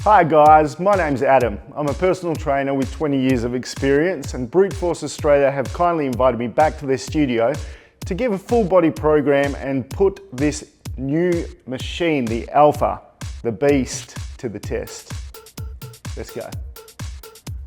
Hi guys, my name's Adam. I'm a personal trainer with 20 years of experience, and BruteForce Australia have kindly invited me back to their studio to give a full body program and put this new machine, the Alpha, the beast, to the test. Let's go.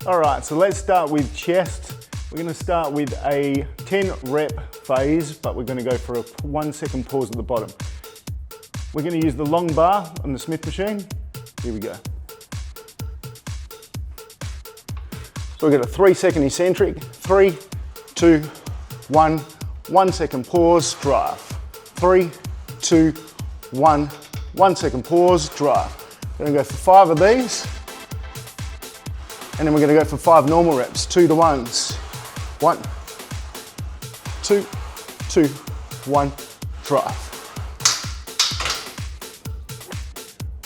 All right, so let's start with chest. We're gonna start with a 10 rep phase, but we're gonna go for a 1 second pause at the bottom. We're gonna use the long bar on the Smith machine. Here we go. So we've got a 3 second eccentric, 3, 2, 1, 1 second pause, drive. 3, 2, 1, 1 second pause, drive. We're gonna go for 5 of these, and then we're gonna go for 5 normal reps, 2 to 1s. 1, 2, 2, 1, drive.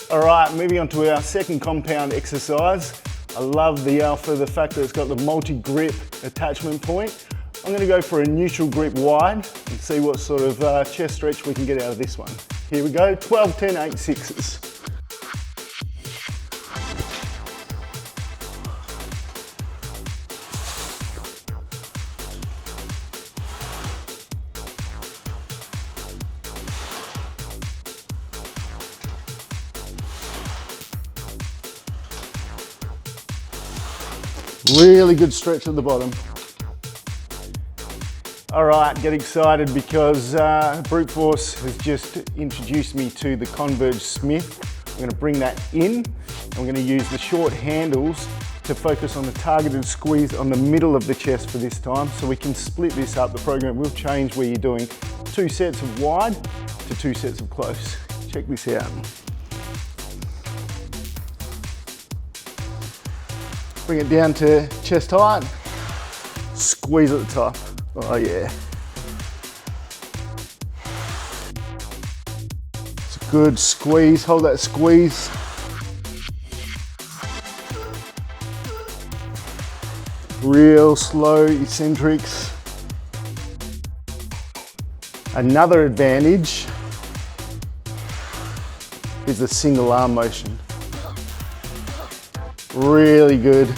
All right, moving on to our second compound exercise. I love the Alpha, the fact that it's got the multi-grip attachment point. I'm gonna go for a neutral grip wide and see what sort of chest stretch we can get out of this one. Here we go, 12, 10, 8, 6s. Really good stretch at the bottom. All right, get excited because BruteForce has just introduced me to the Converging Smith. I'm gonna bring that in, and we're gonna use the short handles to focus on the targeted squeeze on the middle of the chest for this time, so we can split this up. The program will change where you're doing 2 sets of wide to 2 sets of close. Check this out. Bring it down to chest height, squeeze at the top. Oh yeah. It's a good squeeze, hold that squeeze. Real slow eccentrics. Another advantage is the single arm motion. Really good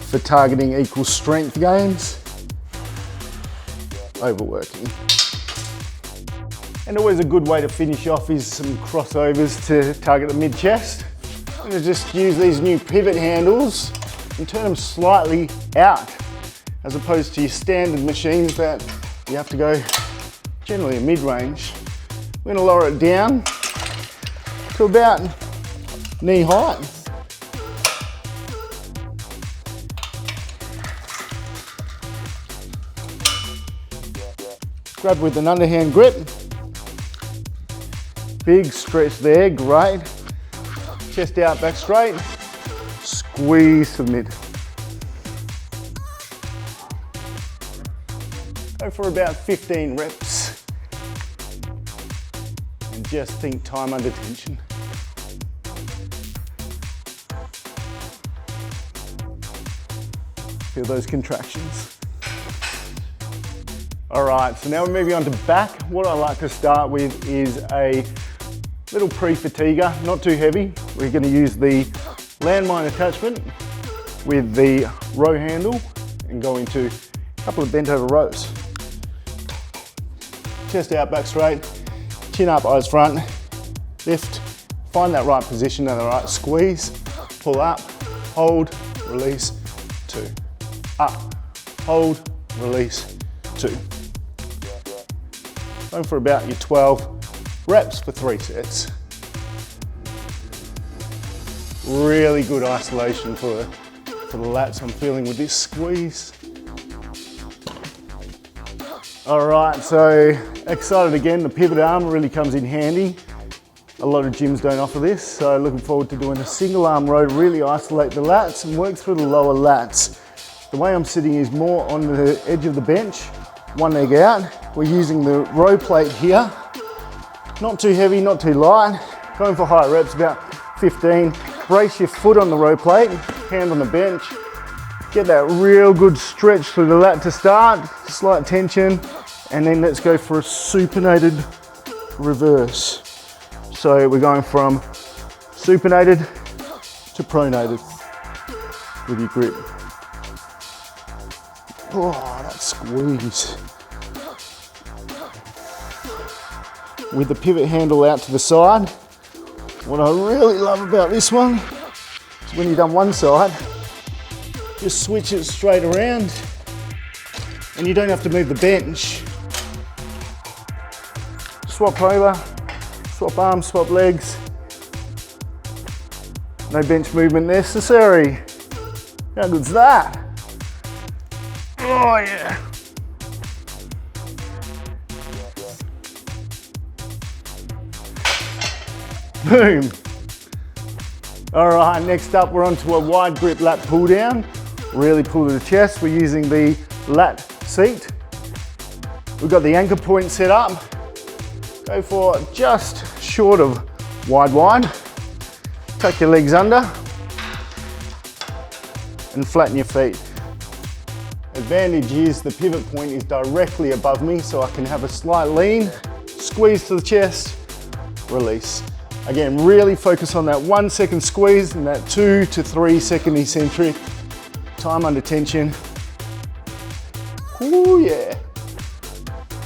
for targeting equal strength gains, overworking. And always a good way to finish off is some crossovers to target the mid chest. I'm gonna just use these new pivot handles and turn them slightly out, as opposed to your standard machines that you have to go generally a mid-range. We're gonna lower it down to about knee height. Grab with an underhand grip. Big stretch there, great. Chest out, back straight. Squeeze to mid. Go for about 15 reps. And just think time under tension. Feel those contractions. All right, so now we're moving on to back. What I like to start with is a little pre-fatiguer, not too heavy. We're gonna use the landmine attachment with the row handle and go into a couple of bent over rows. Chest out, back straight, chin up, eyes front, lift, find that right position and the right squeeze, pull up, hold, release, 2. Up, hold, release, 2. Going for about your 12 reps for 3 sets. Really good isolation for the lats I'm feeling with this squeeze. All right, so excited again. The pivot arm really comes in handy. A lot of gyms don't offer this, so looking forward to doing a single arm row to really isolate the lats and work through the lower lats. The way I'm sitting is more on the edge of the bench, one leg out. We're using the row plate here. Not too heavy, not too light. Going for higher reps, about 15. Brace your foot on the row plate, hand on the bench. Get that real good stretch through the lat to start, slight tension, and then let's go for a supinated reverse. So we're going from supinated to pronated with your grip. Oh, that squeeze. With the pivot handle out to the side. What I really love about this one is when you've done one side, just switch it straight around and you don't have to move the bench. Swap over, swap arms, swap legs. No bench movement necessary. How good's that? Oh yeah. Boom. All right, next up we're onto a wide grip lat pull down. Really pull to the chest. We're using the lat seat. We've got the anchor point set up. Go for just short of wide. Tuck your legs under and flatten your feet. Advantage is the pivot point is directly above me, so I can have a slight lean, squeeze to the chest, release. Again, really focus on that 1 second squeeze and that 2 to 3 second eccentric. Time under tension. Ooh yeah.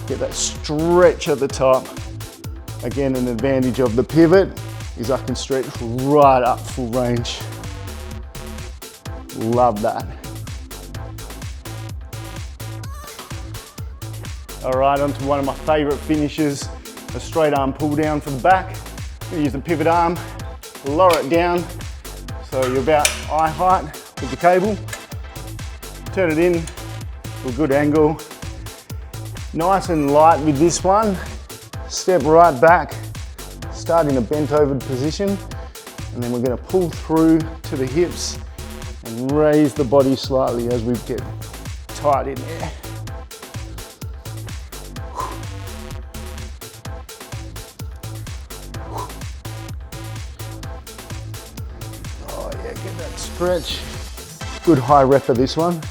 Get that stretch at the top. Again, an advantage of the pivot is I can stretch right up full range. Love that. All right, onto one of my favorite finishes, a straight arm pull down for the back. I'm gonna use the pivot arm, lower it down so you're about eye height with the cable. Turn it in to a good angle. Nice and light with this one. Step right back, start in a bent over position, and then we're gonna pull through to the hips and raise the body slightly as we get tight in there. Oh yeah, get that stretch. Good high rep of this one.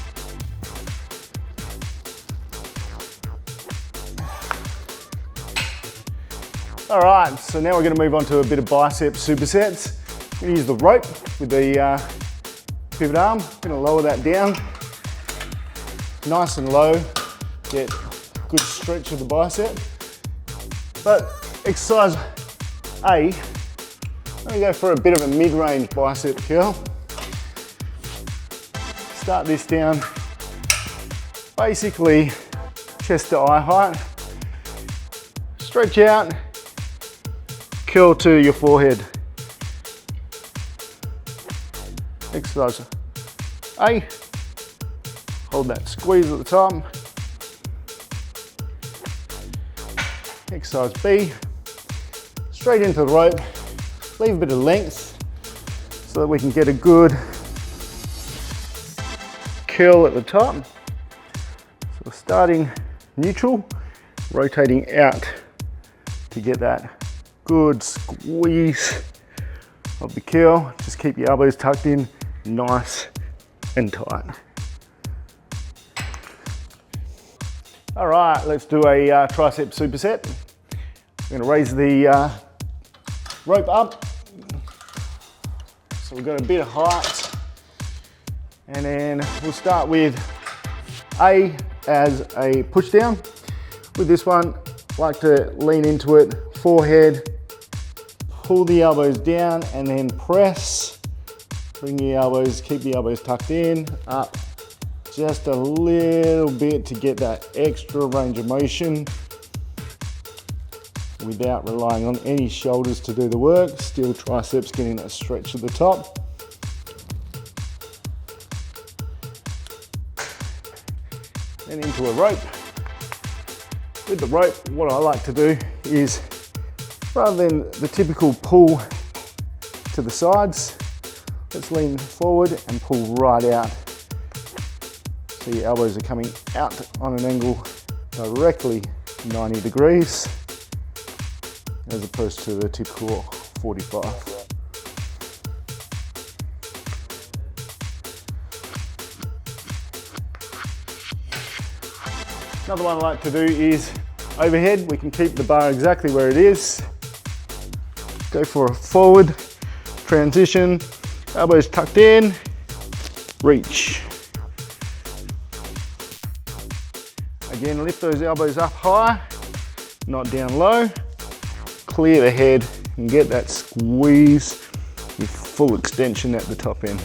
All right, so now we're gonna move on to a bit of bicep supersets. I'm gonna use the rope with the pivot arm. I'm gonna lower that down, nice and low, get good stretch of the bicep. But exercise A, I'm gonna go for a bit of a mid-range bicep curl. Start this down, basically chest to eye height. Stretch out, curl to your forehead. Exercise A, hold that squeeze at the top. Exercise B, straight into the rope, leave a bit of length so that we can get a good curl at the top. So we're starting neutral, rotating out to get that good squeeze of the curl. Just keep your elbows tucked in, nice and tight. All right, let's do a tricep superset. I'm gonna raise the rope up. So we've got a bit of height. And then we'll start with A as a push down. With this one, I like to lean into it, forehead, pull the elbows down and then press. Bring the elbows, keep the elbows tucked in, up just a little bit to get that extra range of motion without relying on any shoulders to do the work. Still triceps getting that stretch at the top. Then into a rope. With the rope, what I like to do is, rather than the typical pull to the sides, let's lean forward and pull right out. So your elbows are coming out on an angle directly 90 degrees, as opposed to the typical 45. Another one I like to do is overhead. We can keep the bar exactly where it is. Go for a forward transition, elbows tucked in, reach. Again, lift those elbows up high, not down low. Clear the head and get that squeeze with full extension at the top end.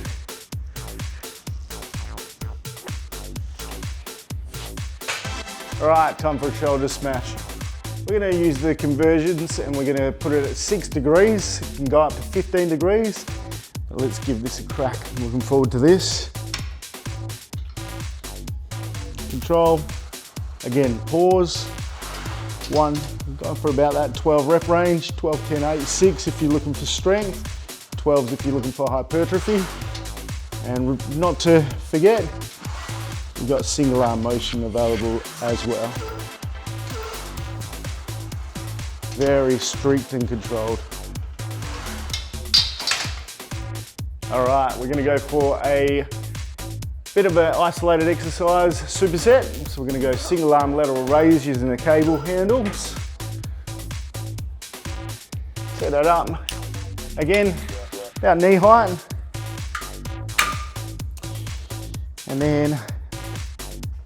All right, time for a shoulder smash. We're going to use the conversions and we're going to put it at 6 degrees. It can go up to 15 degrees. But let's give this a crack. I'm looking forward to this. Control. Again, pause. 1, go for about that 12 rep range. 12, 10, 8, 6 if you're looking for strength. 12s if you're looking for hypertrophy. And not to forget, we've got single arm motion available as well. Very strict and controlled. All right, we're gonna go for a bit of an isolated exercise superset. So we're gonna go single arm lateral raise using the cable handles. Set that up. Again, about knee height. And then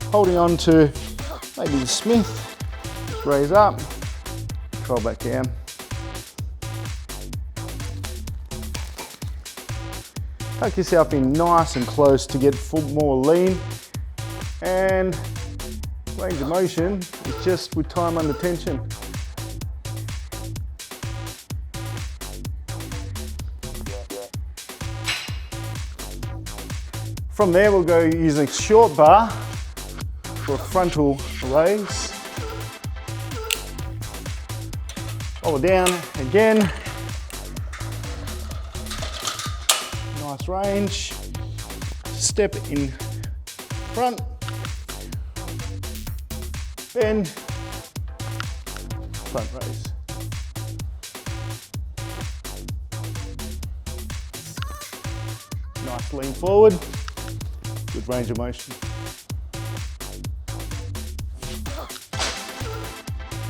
holding on to maybe the Smith, just raise up, control back down. Tuck yourself in nice and close to get more lean, and range of motion is just with time under tension. From there we'll go using a short bar for a frontal raise. Roll it down again. Nice range. Step in front. Bend. Front raise. Nice lean forward. Good range of motion.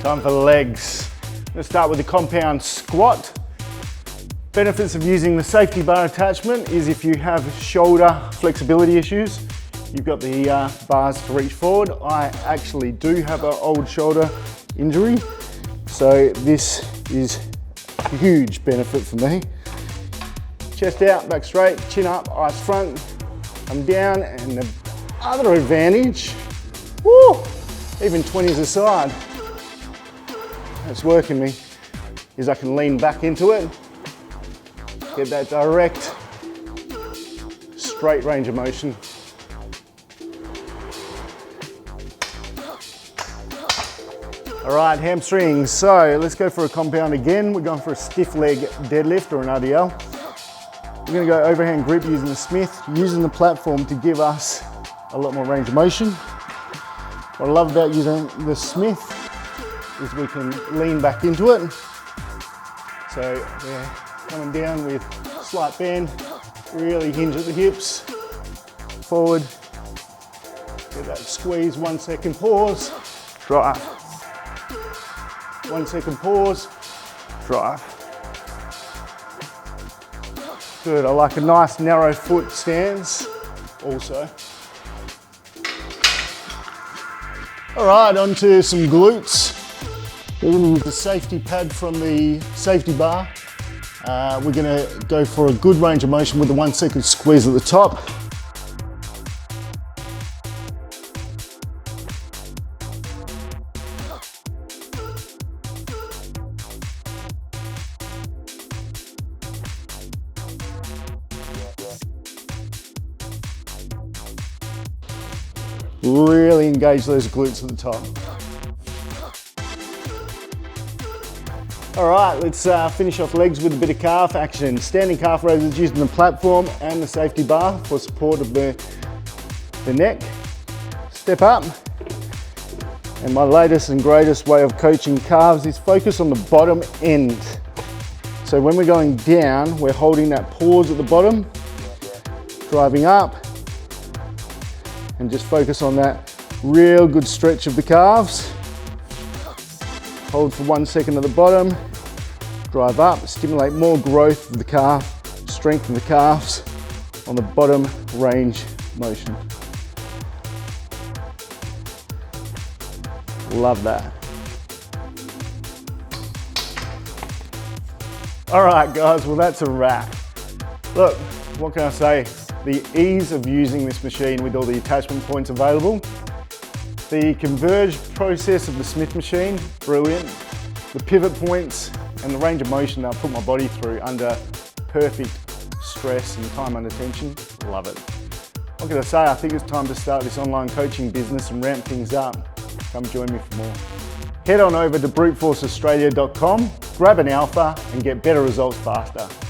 Time for the legs. Let's start with the compound squat. Benefits of using the safety bar attachment is if you have shoulder flexibility issues, you've got the bars to reach forward. I actually do have an old shoulder injury, so this is a huge benefit for me. Chest out, back straight, chin up, eyes front. I'm down, and the other advantage, woo, even 20s aside, that's working me, is I can lean back into it, get that direct, straight range of motion. All right, hamstrings. So let's go for a compound again. We're going for a stiff leg deadlift or an RDL. We're going to go overhand grip using the Smith, using the platform to give us a lot more range of motion. What I love about using the Smith is we can lean back into it. So we're coming down with slight bend, really hinge at the hips, forward, get that squeeze, 1 second pause, drive. 1 second pause, drive. Good, I like a nice narrow foot stance also. All right, on to some glutes. We're gonna use the safety pad from the safety bar. We're gonna go for a good range of motion with the 1 second squeeze at the top. Really engage those glutes at the top. All right, let's finish off legs with a bit of calf action. Standing calf raises using the platform and the safety bar for support of the neck. Step up. And my latest and greatest way of coaching calves is focus on the bottom end. So when we're going down, we're holding that pause at the bottom, driving up, and just focus on that real good stretch of the calves. Hold for 1 second at the bottom, drive up, stimulate more growth of the calf strength of the calves on the bottom range motion. Love that. All right, guys, well, that's a wrap. Look, what can I say? The ease of using this machine with all the attachment points available. The converged process of the Smith machine, brilliant. The pivot points and the range of motion that I put my body through under perfect stress and time under tension, love it. What can I say? I think it's time to start this online coaching business and ramp things up. Come join me for more. Head on over to BruteForceAustralia.com, grab an alpha and get better results faster.